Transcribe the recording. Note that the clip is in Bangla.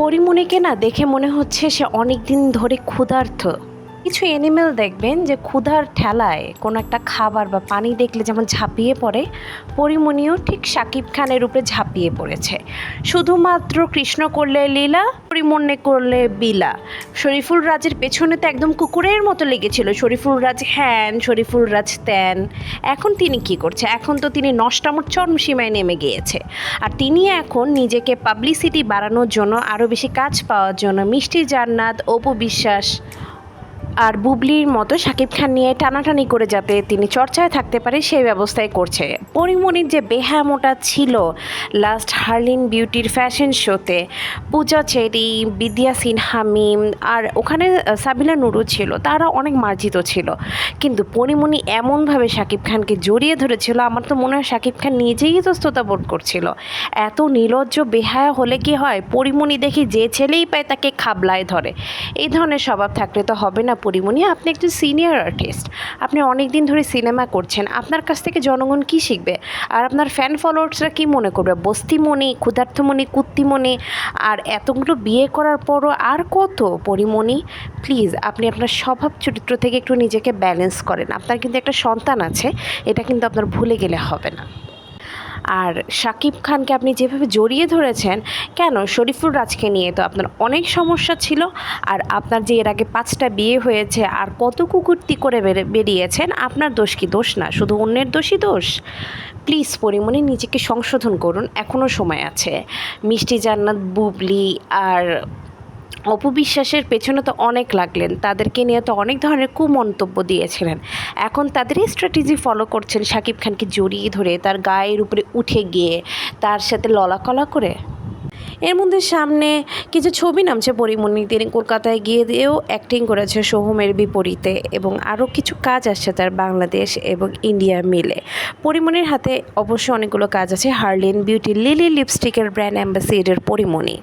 পরীমনিকে না দেখে মনে হচ্ছে সে অনেক দিন ধরে ক্ষুধার্ত। কিছু অ্যানিমেল দেখবেন যে ক্ষুধার ঠেলায় কোনো একটা খাবার বা পানি দেখলে যেমন ঝাঁপিয়ে পড়ে, পরীমনিও ঠিক শাকিব খানের উপরে ঝাঁপিয়ে পড়েছে। শুধুমাত্র কৃষ্ণ করলে লীলা, পরীমনি করলে বিলা। শরীফুল রাজের পেছনে তো একদম কুকুরের মতো লেগেছিল, শরীফুল রাজ হ্যান, শরীফুল রাজ ত্যান। এখন তিনি কি করছে? এখন তো তিনি নষ্টামোর চরমসীমায় নেমে গিয়েছে। আর তিনি এখন নিজেকে পাবলিসিটি বাড়ানোর জন্য, আরও বেশি কাজ পাওয়ার জন্য মিষ্টি জান্নাত, অপু বিশ্বাস আর বুবলির মতো শাকিব খান নিয়ে টানাটানি করে যাতে তিনি চর্চায় থাকতে পারে সেই ব্যবস্থাই করছে। পরীমনির যে বেহামোটা ছিল লাস্ট হার্লিন বিউটির ফ্যাশন শোতে, পূজা চেরি, বিদ্যা সিনহা মিম আর ওখানে সাবিনা নুরু ছিল, তারা অনেক মার্জিত ছিল। কিন্তু পরীমনি এমনভাবে শাকিব খানকে জড়িয়ে ধরেছিল, আমার তো মনে হয় শাকিব খান নিজেই ইতস্ততা বোধ করছিল। এত নির্লজ্জ বেহায়া হলে কি হয়, পরীমনি দেখি যে ছেলেই পায় তাকে খাবলায় ধরে। এই ধরনের স্বভাব থাকলে তো হবে না। পরীমনি, আপনি একজন সিনিয়র আর্টিস্ট, আপনি অনেক দিন ধরে সিনেমা করছেন, আপনার কাছ থেকে জনগণ কী শিখবে? আর আপনার ফ্যান ফলোয়ার্সরা কী মনে করবে? বস্তিমণি, ক্ষুধার্থমণি, কুত্তিমণি, আর এতগুলো বিয়ে করার পরও আর কত? পরীমনি প্লিজ, আপনি আপনার স্বভাব চরিত্র থেকে একটু নিজেকে ব্যালেন্স করেন। আপনার কিন্তু একটা সন্তান আছে, এটা কিন্তু আপনার ভুলে গেলে হবে না। আর শাকিব খানকে আপনি যেভাবে জড়িয়ে ধরেছেন, কেন? শরীফুল রাজকে নিয়ে তো আপনার অনেক সমস্যা ছিল। আর আপনার যে এর আগে 5টা বিয়ে হয়েছে আর কত কুকুরতি করে বেরিয়েছেন, আপনার দোষ কি? দোষ না, শুধু অন্যের দোষই দোষ। প্লিজ পরীমনি, নিজেকে সংশোধন করুন, এখনও সময় আছে। মিষ্টি জান্নাত, বুবলি আর অপু বিশ্বাসের পেছনে তো অনেক লাগলেন, তাদেরকে নিয়ে তো অনেক ধরনের কুমন্তব্য দিয়েছিলেন। এখন তাদেরই স্ট্র্যাটেজি ফলো করছেন, শাকিব খানকে জড়িয়ে ধরে তার গায়ের উপরে উঠে গিয়ে তার সাথে ললাকলা করে। এর মধ্যে সামনে কিছু ছবি নামছে পরীমনি, তিনি কলকাতায় গিয়েও অ্যাক্টিং করেছে সোহমের বিপরীতে, এবং আরও কিছু কাজ আসছে তার বাংলাদেশ এবং ইন্ডিয়া মিলে। পরীমনির হাতে অবশ্য অনেকগুলো কাজ আছে। হার্লিন বিউটি, লিলি লিপস্টিকের ব্র্যান্ড অ্যাম্বাসিডার পরীমনি।